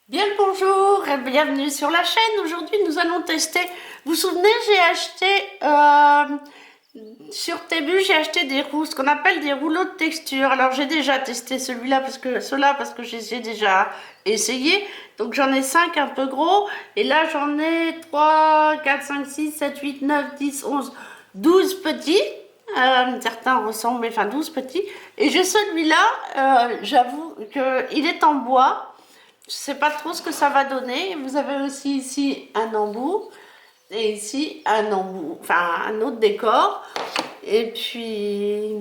Bien le bonjour et bienvenue sur la chaîne. Aujourd'hui nous allons tester. Vous vous souvenez, j'ai acheté sur Temu, j'ai acheté des roues, ce qu'on appelle des rouleaux de texture. Alors j'ai déjà testé celui-là parce que j'ai déjà essayé. Donc j'en ai 5 un peu gros et là j'en ai 3, 4, 5, 6, 7, 8, 9, 10, 11, 12 petits. Certains ressemblent, mais enfin 12 petits. Et j'ai celui-là, j'avoue qu'il est en bois. Je sais pas trop ce que ça va donner. Vous avez aussi ici un embout et ici un embout, enfin un autre décor. Et puis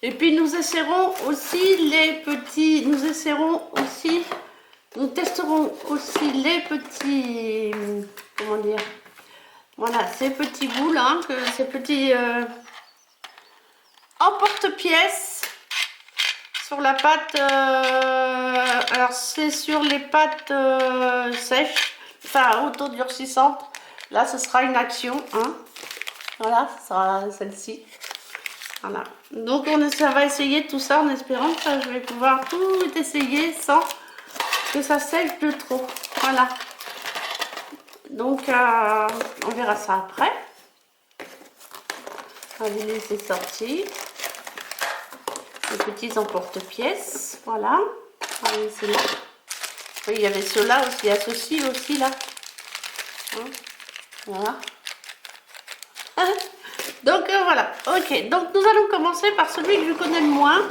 nous essaierons aussi les petits, nous testerons aussi les petits, comment dire, voilà, ces petits bouts là, ces petits emporte-pièces. Sur la pâte, alors c'est sur les pâtes sèches, enfin autodurcissantes. Là, ce sera une action, hein. Voilà, ce sera celle-ci. Voilà. Donc ça va essayer tout ça en espérant que je vais pouvoir tout essayer sans que ça sèche de trop. Voilà. Donc on verra ça après. Allez, c'est sorti. Les petits emporte-pièces, voilà. Allez, c'est là. Oui, il y avait ceux-là aussi, il y a ceux-ci aussi là. Hein, voilà. Donc voilà, ok. Donc nous allons commencer par celui que je connais le moins.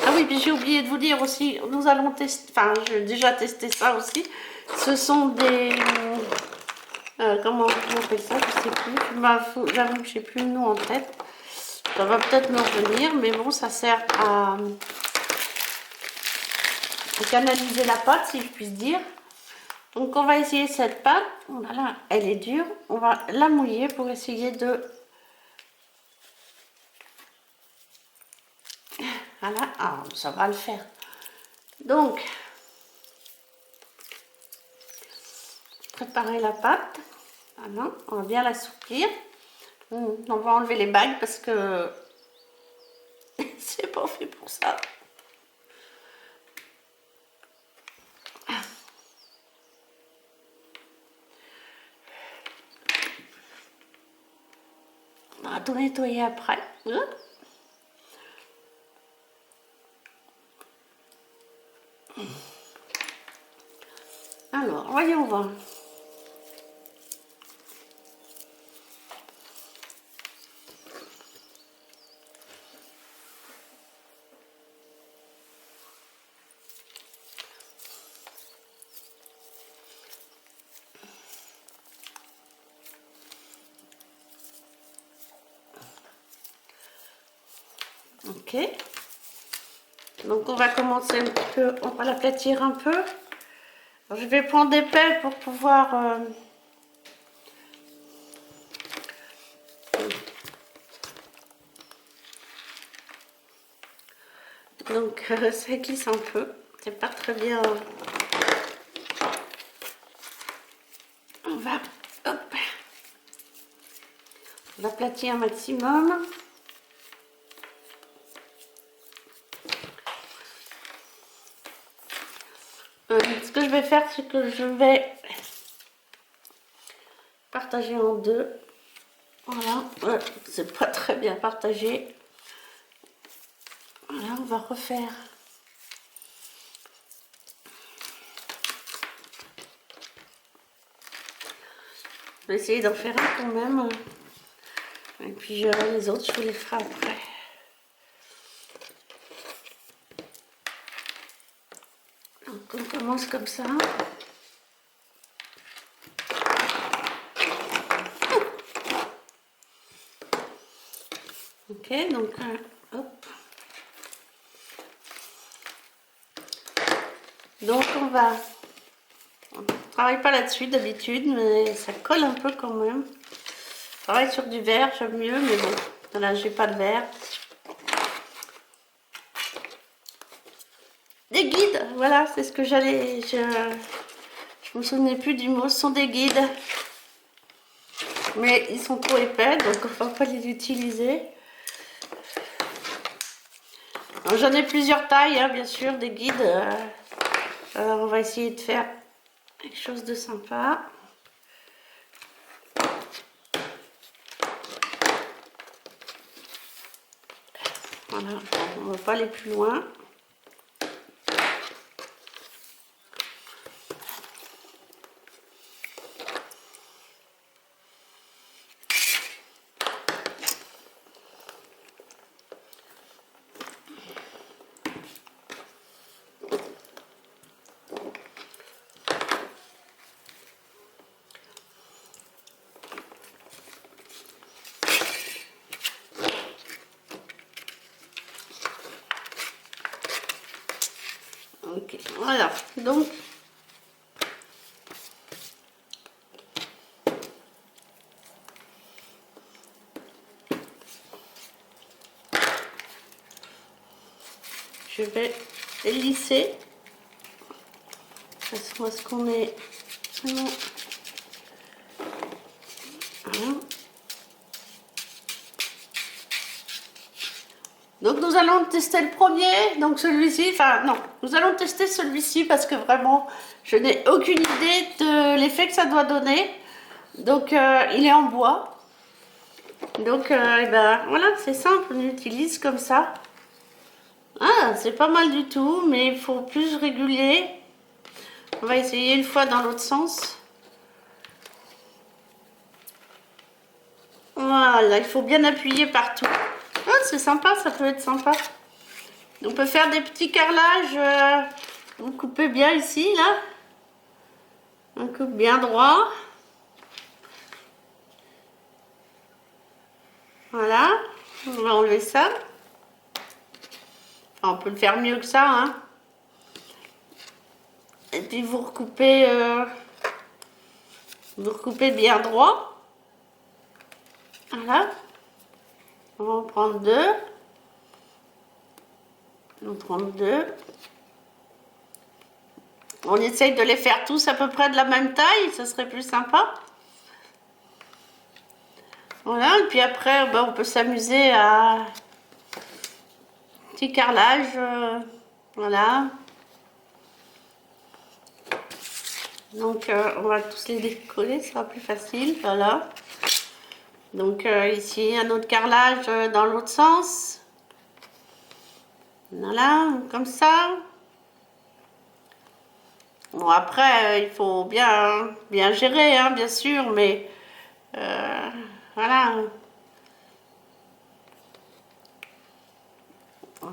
Ah oui, puis j'ai oublié de vous dire aussi, nous allons tester, enfin j'ai déjà testé ça aussi. Ce sont des... comment on appelle ça, je sais plus. J'avoue que j'ai plus le nom en tête. Ça va peut-être me revenir, mais bon, ça sert à canaliser la pâte, si je puis dire. Donc on va essayer cette pâte. Voilà, elle est dure. On va la mouiller pour essayer de... Voilà, ah, ça va le faire. Donc, préparer la pâte. Voilà, on va bien l'assouplir. On va enlever les bagues parce que c'est pas fait pour ça. On va tout nettoyer après. Alors, voyons voir. Ok. Donc on va commencer un petit peu, on va l'aplatir un peu. Alors, je vais prendre des pelles pour pouvoir... Donc ça glisse un peu, c'est pas très bien. On va l'aplatir un maximum. Ce que je vais faire, c'est que je vais partager en deux. Voilà, c'est pas très bien partagé. Voilà, on va refaire. Je vais essayer d'en faire un quand même. Et puis les autres, je vous les ferai après. Donc on commence comme ça. Ok, donc hop. Donc on travaille pas là-dessus d'habitude, mais ça colle un peu quand même. Je travaille sur du verre, j'aime mieux, mais bon, là j'ai pas de verre. Des guides, voilà, c'est ce que j'allais. Je me souvenais plus du mot, ce sont des guides. Mais ils sont trop épais, donc on va pas les utiliser. J'en ai plusieurs tailles, hein, bien sûr, des guides. Alors on va essayer de faire quelque chose de sympa. Voilà, on ne va pas aller plus loin. Ok, voilà, donc je vais lisser façon à ce qu'on est vraiment voilà. Donc nous allons tester le premier, donc celui-ci, enfin non, nous allons tester celui-ci parce que vraiment je n'ai aucune idée de l'effet que ça doit donner. Donc il est en bois. Donc et ben, voilà, c'est simple, on utilise comme ça. Ah, c'est pas mal du tout, mais il faut plus réguler. On va essayer une fois dans l'autre sens. Voilà, il faut bien appuyer partout. Ah, c'est sympa, ça peut être sympa. On peut faire des petits carrelages. Vous coupez bien ici, là. On coupe bien droit. Voilà, on va enlever ça. Enfin, on peut le faire mieux que ça, hein. Et puis vous recoupez bien droit. Voilà. On va en prendre deux. On prend deux. On essaye de les faire tous à peu près de la même taille, ça serait plus sympa. Voilà, et puis après, ben, on peut s'amuser à petit carrelage. Voilà. Donc, on va tous les décoller, ce sera plus facile. Voilà. Donc, ici, un autre carrelage dans l'autre sens. Voilà, comme ça. Bon, après, il faut bien gérer, hein, bien sûr, mais voilà.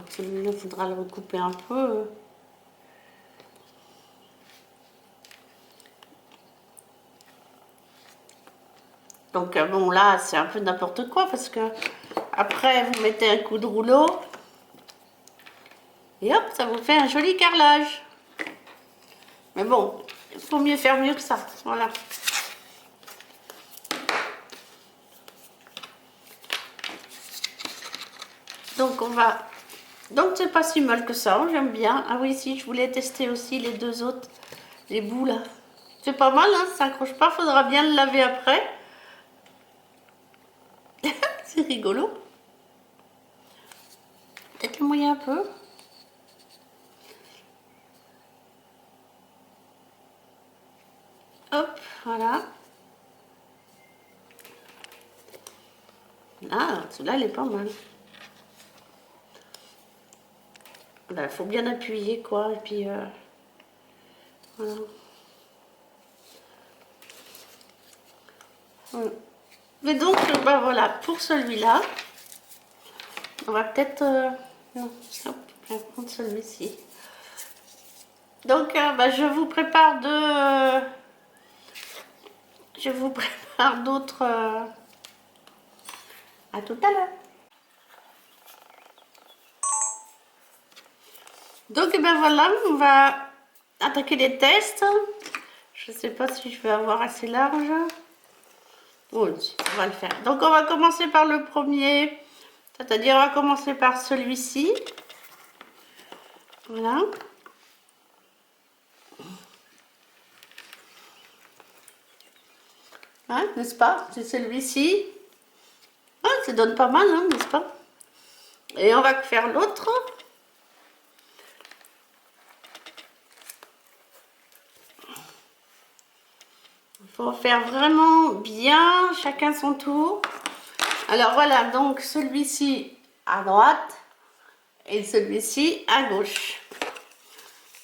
Celui-là, il faudra le recouper un peu. Donc bon, là, c'est un peu n'importe quoi parce que après, vous mettez un coup de rouleau et hop, ça vous fait un joli carrelage. Mais bon, il faut faire mieux que ça. Voilà. Donc on va... Donc c'est pas si mal que ça, hein, j'aime bien. Ah oui, si, je voulais tester aussi les deux autres, les bouts là. C'est pas mal, hein, ça s'accroche pas, faudra bien le laver après. C'est rigolo. Peut-être le mouiller un peu. Hop, voilà. Ah, celui-là, il est pas mal. Il faut bien appuyer, quoi, et puis... voilà. Mais donc, ben voilà, pour celui-là, on va peut-être... non, hop, je vais prendre celui-ci. Donc, ben, je vous prépare je vous prépare d'autres... à tout à l'heure. Donc, ben voilà, on va attaquer les tests. Je ne sais pas si je vais avoir assez large. Oui, on va le faire. Donc, on va commencer par le premier. C'est-à-dire, on va commencer par celui-ci. Voilà. Hein, n'est-ce pas? C'est celui-ci. Ah, ça donne pas mal, hein, n'est-ce pas? Et on va faire l'autre. faut faire vraiment bien, chacun son tour. Alors voilà, donc celui-ci à droite et celui-ci à gauche.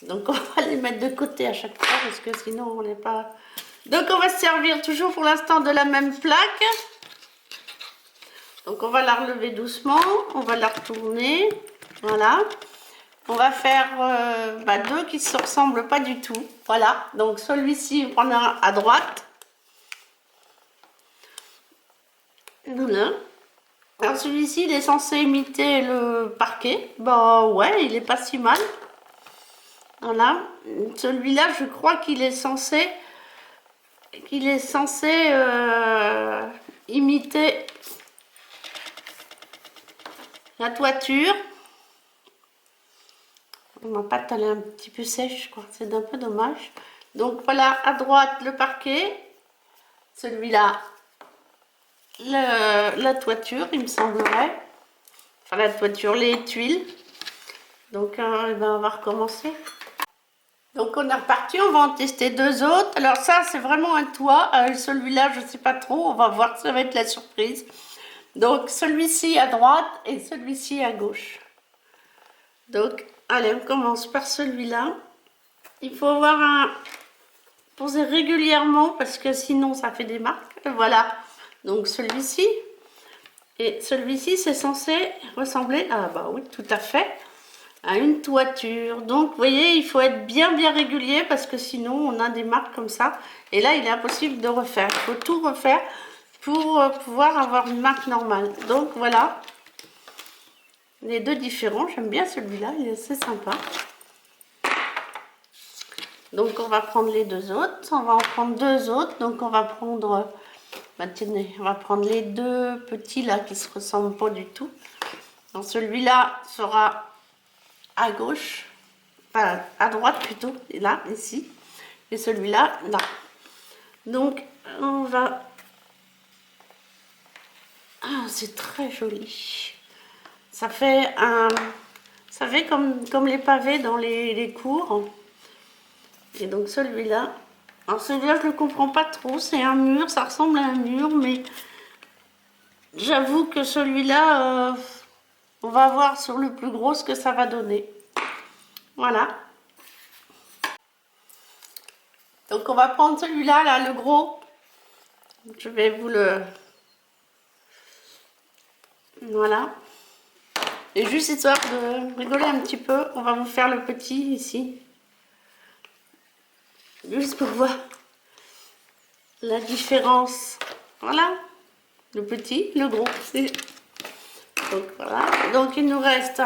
Donc on va les mettre de côté à chaque fois parce que sinon on n'est pas... Donc on va se servir toujours pour l'instant de la même plaque. Donc on va la relever doucement, on va la retourner, voilà. On va faire deux qui ne se ressemblent pas du tout, voilà. Donc celui-ci, on prend un à droite. Voilà. Alors celui-ci, il est censé imiter le parquet. Bah ouais, il est pas si mal. Voilà. Celui-là, je crois qu'il est censé... imiter la toiture. Ma pâte elle est un petit peu sèche, quoi. C'est un peu dommage. Donc voilà, à droite le parquet, celui-là la toiture, il me semblerait. Enfin la toiture, les tuiles. Donc on va recommencer. Donc on est reparti, on va en tester deux autres. Alors ça c'est vraiment un toit. Celui-là je sais pas trop, on va voir, ça va être la surprise. Donc celui-ci à droite et celui-ci à gauche. Donc allez, on commence par celui-là. Il faut avoir poser régulièrement parce que sinon ça fait des marques. Voilà, donc celui-ci et celui-ci c'est censé ressembler, ah bah oui tout à fait, à une toiture. Donc vous voyez, il faut être bien régulier parce que sinon on a des marques comme ça et là il est impossible de refaire. Il faut tout refaire pour pouvoir avoir une marque normale. Donc voilà les deux différents. J'aime bien celui-là, il est assez sympa. Donc on va prendre les deux autres, on va en prendre deux autres. Donc on va prendre, tenez, on va prendre les deux petits là qui se ressemblent pas du tout. Donc celui-là sera à gauche, enfin à droite plutôt, et là, ici, et celui-là, là. Donc on va, ah c'est très joli. Ça fait comme les pavés dans les cours. Et donc celui-là, alors celui-là je ne le comprends pas trop, c'est un mur, ça ressemble à un mur, mais j'avoue que celui-là, on va voir sur le plus gros ce que ça va donner. Voilà. Donc on va prendre celui-là, là, le gros. Je vais vous le... Voilà. Et juste histoire de rigoler un petit peu, on va vous faire le petit ici. Juste pour voir la différence. Voilà. Le petit, le gros. Donc voilà. Donc il nous reste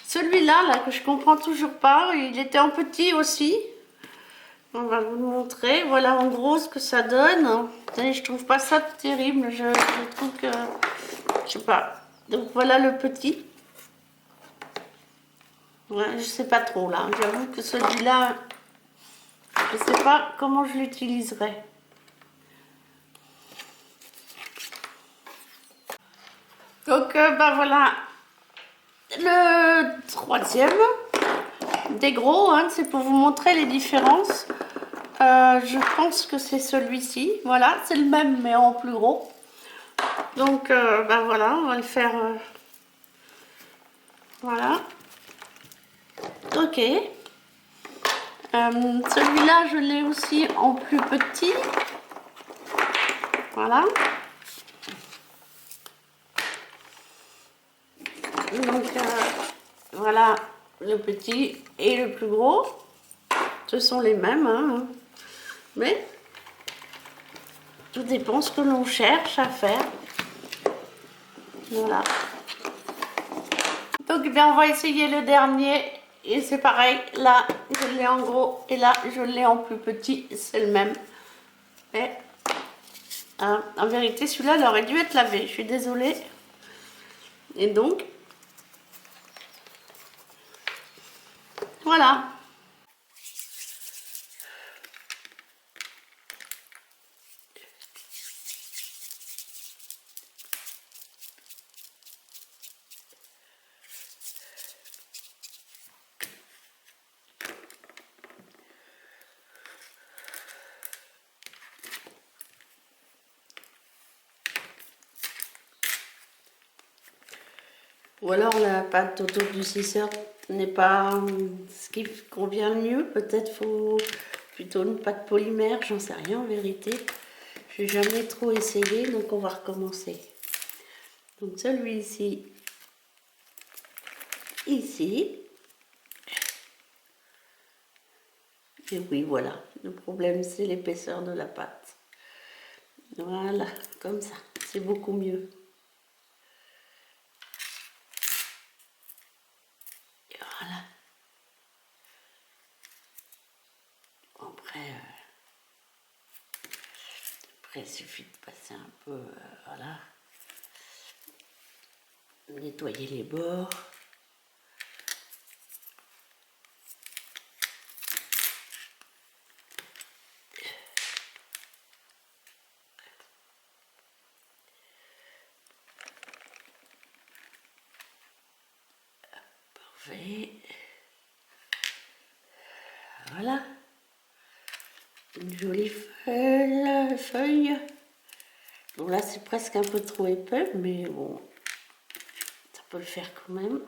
celui-là là, que je comprends toujours pas. Il était en petit aussi. On va vous le montrer. Voilà en gros ce que ça donne. Je trouve pas ça terrible. Je trouve que... Je sais pas. Donc voilà le petit. Ouais, je sais pas trop là. J'avoue que celui-là, je sais pas comment je l'utiliserai. Donc voilà le troisième des gros, hein, c'est pour vous montrer les différences. Je pense que c'est celui-ci, voilà, c'est le même mais en plus gros. Donc voilà, on va le faire, voilà, ok. Celui-là je l'ai aussi en plus petit, voilà. Donc voilà le petit et le plus gros, ce sont les mêmes, hein, mais tout dépend ce que l'on cherche à faire. Voilà. Donc bien on va essayer le dernier et c'est pareil, là je l'ai en gros et là je l'ai en plus petit, c'est le même. Et en vérité celui-là il aurait dû être lavé, je suis désolée. Et donc voilà. Ou alors la pâte autour du 6 heures n'est pas ce qui convient le mieux. Peut-être faut plutôt une pâte polymère, j'en sais rien en vérité. Je n'ai jamais trop essayé, donc on va recommencer. Donc celui-ci, ici. Et oui, voilà. Le problème, c'est l'épaisseur de la pâte. Voilà, comme ça. C'est beaucoup mieux. Et voilà. Après, il suffit de passer un peu, voilà. Nettoyer les bords. Parfait. Voilà. Une jolie feuille. Bon, là, c'est presque un peu trop épais, mais bon, ça peut le faire quand même.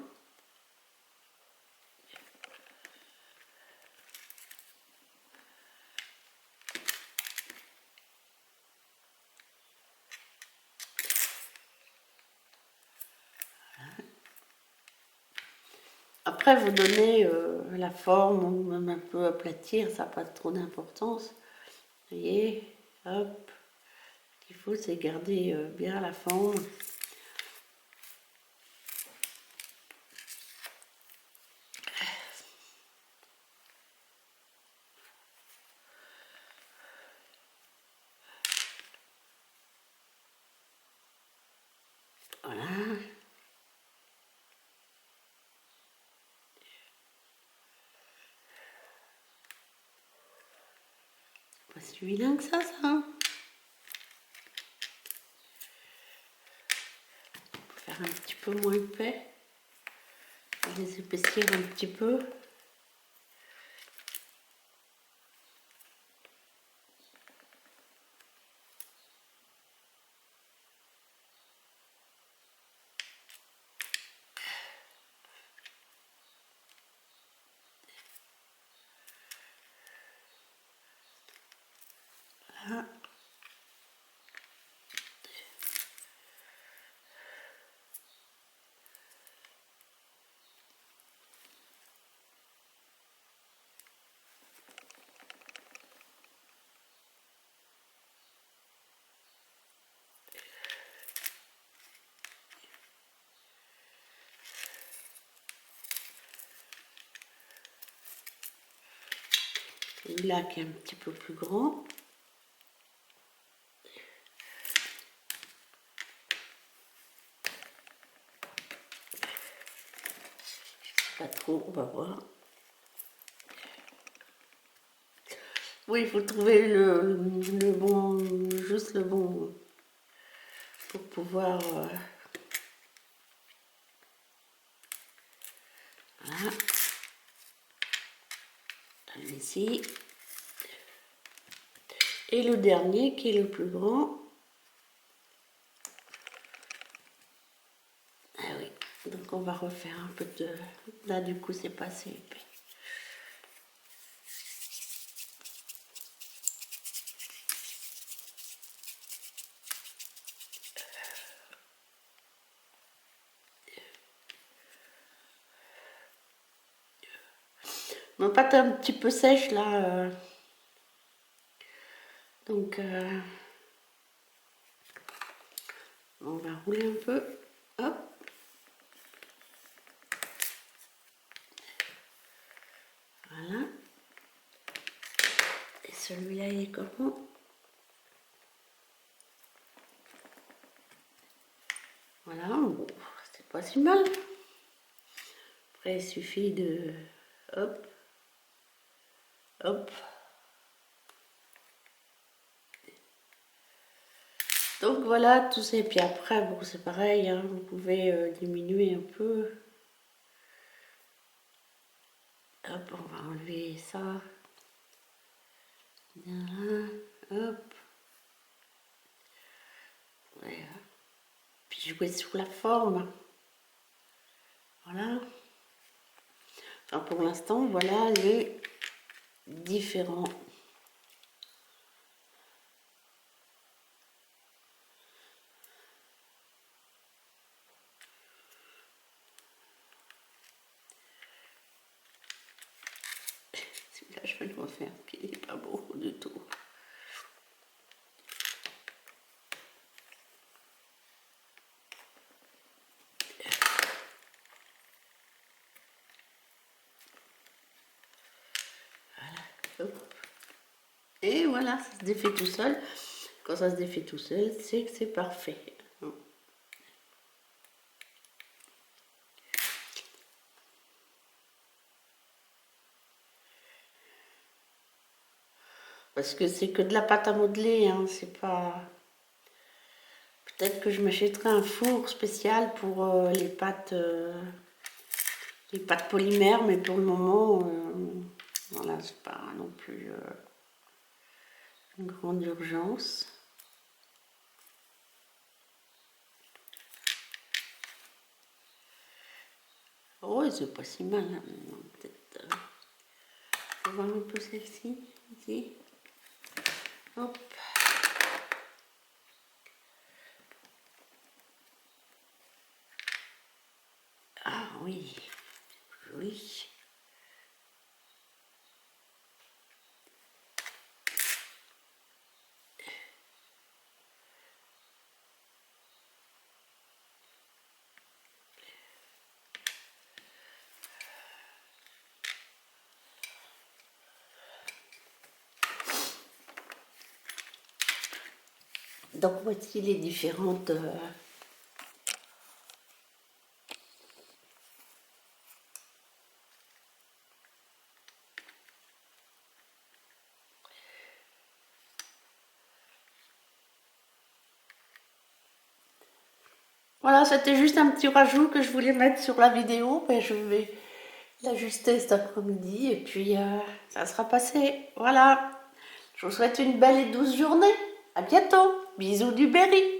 Après, vous donnez la forme, ou même un peu aplatir, ça n'a pas trop d'importance. Vous voyez, hop. Ce qu'il faut, c'est garder bien la forme. Voilà. Pas si vilain que ça, hein. On peut faire un petit peu moins épais. Les épaissir un petit peu. Voilà. Celui-là qui est un petit peu plus grand. Pas trop, on va voir. Oui, il faut trouver le bon, juste le bon pour pouvoir... voilà. Celui-ci. Et le dernier qui est le plus grand. Ah oui, donc on va refaire un peu de... Là du coup c'est pas assez épais. Ma pâte est un petit peu sèche là. Donc on va rouler un peu. Hop. Voilà. Et celui-là il est comment? Voilà, bon, c'est pas si mal. Après il suffit de... hop. Hop. Donc voilà, tout ça. Et puis après, bon, c'est pareil, hein, vous pouvez diminuer un peu. Hop, on va enlever ça. Voilà, hop. Voilà. Puis jouer sur la forme. Voilà. Enfin, pour l'instant, voilà les différents. Celui-là, je vais le refaire, parce qu'il n'est pas beau du tout. Hop. Et voilà, ça se défait tout seul. Quand ça se défait tout seul, c'est que c'est parfait. Parce que c'est que de la pâte à modeler, hein, c'est pas... Peut-être que je m'achèterai un four spécial pour les pâtes polymères, mais pour le moment, voilà, c'est pas non plus une grande urgence. Oh, c'est pas si mal, hein. Peut-être je vais voir un peu celle-ci, ici. Hop. Ah oui, joli. Donc voici les différentes voilà, c'était juste un petit rajout que je voulais mettre sur la vidéo, mais je vais l'ajuster cet après-midi et puis ça sera passé. Voilà, je vous souhaite une belle et douce journée. À bientôt. Bisous du Berry.